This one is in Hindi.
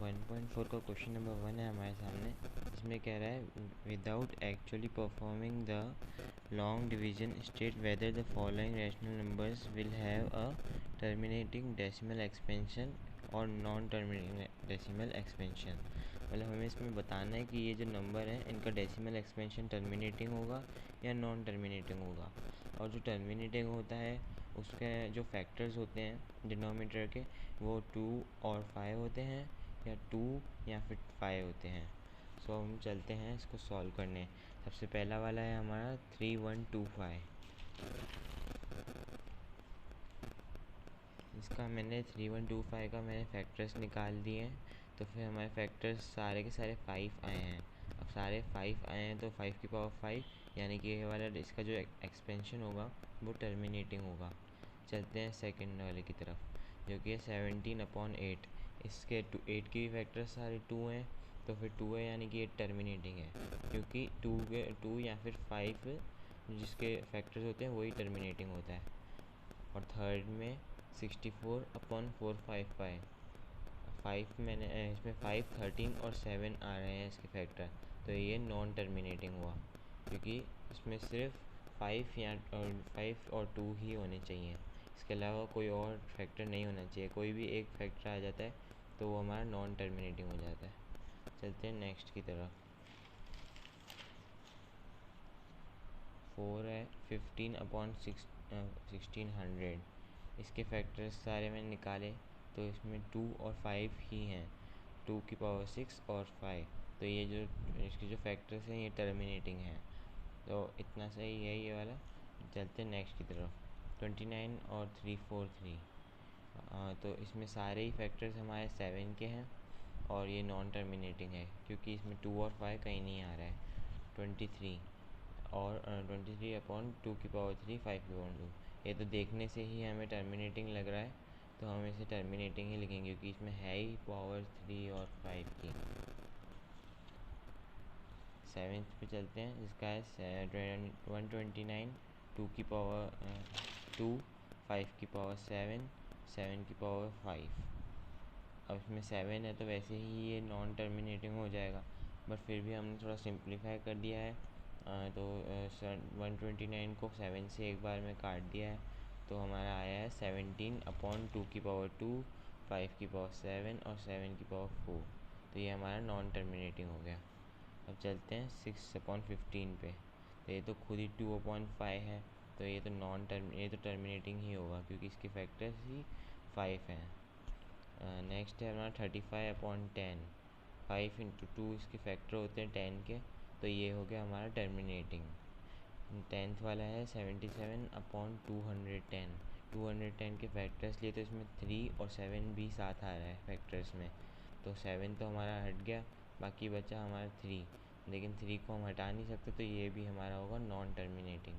1.4 का क्वेश्चन नंबर 1 है हमारे सामने। इसमें कह रहा है without actually performing the long division state whether the following rational numbers will have a terminating decimal expansion और नॉन टर्मिनेटिंग डेसिमल एक्सपेंशन। मतलब हमें इसमें बताना है कि ये जो नंबर है इनका डेसिमल एक्सपेंशन टर्मिनेटिंग होगा या नॉन टर्मिनेटिंग होगा। और जो टर्मिनेटिंग होता है उसके जो फैक्टर्स होते हैं डिनोमिनेटर के वो 2 और 5 होते हैं या 2 या फिर 5 होते हैं। सो हम चलते हैं इसको सॉल्व करने। सबसे पहला वाला है हमारा 3125। इसका मैंने 3125 का मैंने फैक्टर्स निकाल दिए हैं। तो फिर हमारे फैक्टर्स सारे के सारे 5 आए हैं। अब सारे 5 आए हैं तो 5 की पावर 5 यानी कि ये वाला इसका जो एक्सपेंशन होगा वो टर्मिनेटिंग होगा। चलते हैं सेकंड वाले की तरफ जो कि है 17/8। इसके 8 के भी फैक्टर्स सारे 2 हैं तो फिर 2 है यानी कि ये टर्मिनेटिंग है, क्योंकि 2 या फिर 5 जिसके फैक्टर्स होते हैं वही टर्मिनेटिंग होता है। और थर्ड में 64/455। 5 मैंने इसमें 5, 13 और 7 आ रहे हैं इसके फैक्टर, तो ये नॉन टर्मिनेटिंग हुआ क्योंकि इसमें सिर्फ 5 और 2 ही होने चाहिए। इसके अलावा कोई और फैक्टर नहीं होना चाहिए। कोई भी एक फैक्टर आ जाता है तो वो हमारा नॉन टर्मिनेटिंग हो जाता है। चलते हैं नेक्स्ट की तरफ। 4 है 15/1600। इसके फैक्टर्स सारे मैंने निकाले तो इसमें 2 और 5 ही हैं, 2 की पावर 6 और 5। तो ये जो इसके जो फैक्टर्स हैं ये टर्मिनेटिंग हैं। तो इतना सही है ये वाला। चलते हैं नेक्स्ट की तरफ। 29 और 343। तो इसमें सारे ही फैक्टर्स हमारे 7 के हैं और ये नॉन टर्मिनेटिंग है क्योंकि इसमें 2 और 5 कहीं नहीं आ रहा है। 23 और 23/2 की पावर 3 5 की पावर 2। ये तो देखने से ही हमें टर्मिनेटिंग लग रहा है तो हम इसे टर्मिनेटिंग ही लिखेंगे क्योंकि इसमें है ही पावर 3 और 5 की। 7th पे चलते हैं जिसका है 129 2 की पावर 2 5 की पावर 7 7 की पावर 5। अब इसमें 7 है तो वैसे ही ये नॉन टर्मिनेटिंग हो जाएगा, बट फिर भी हमने थोड़ा सिंप्लीफाई कर दिया है। तो 129 को 7 से एक बार में काट दिया है तो हमारा आया है 17/2 की पावर 2 5 की पावर 7 और 7 की पावर 4। तो ये हमारा नॉन टर्मिनेटिंग हो गया। अब चलते हैं 6/15 पे। तो ये तो खुद ही 2/5 है तो ये तो ये तो टर्मिनेटिंग ही होगा क्योंकि इसके फैक्टर्स ही 5 हैं। नेक्स्ट है हमारा 35/10। 5 × 2 इसके फैक्टर होते हैं 10 के, तो ये हो गया हमारा टर्मिनेटिंग। 10th वाला है 77/210। 210 के फैक्टर्स लिए तो इसमें 3 और 7 भी साथ आ रहा है फैक्टर्स में, तो 7 तो हमारा हट गया, बाकी बचा हमारा 3। लेकिन 3 को हम हटा नहीं सकते तो ये भी हमारा होगा नॉन टर्मिनेटिंग।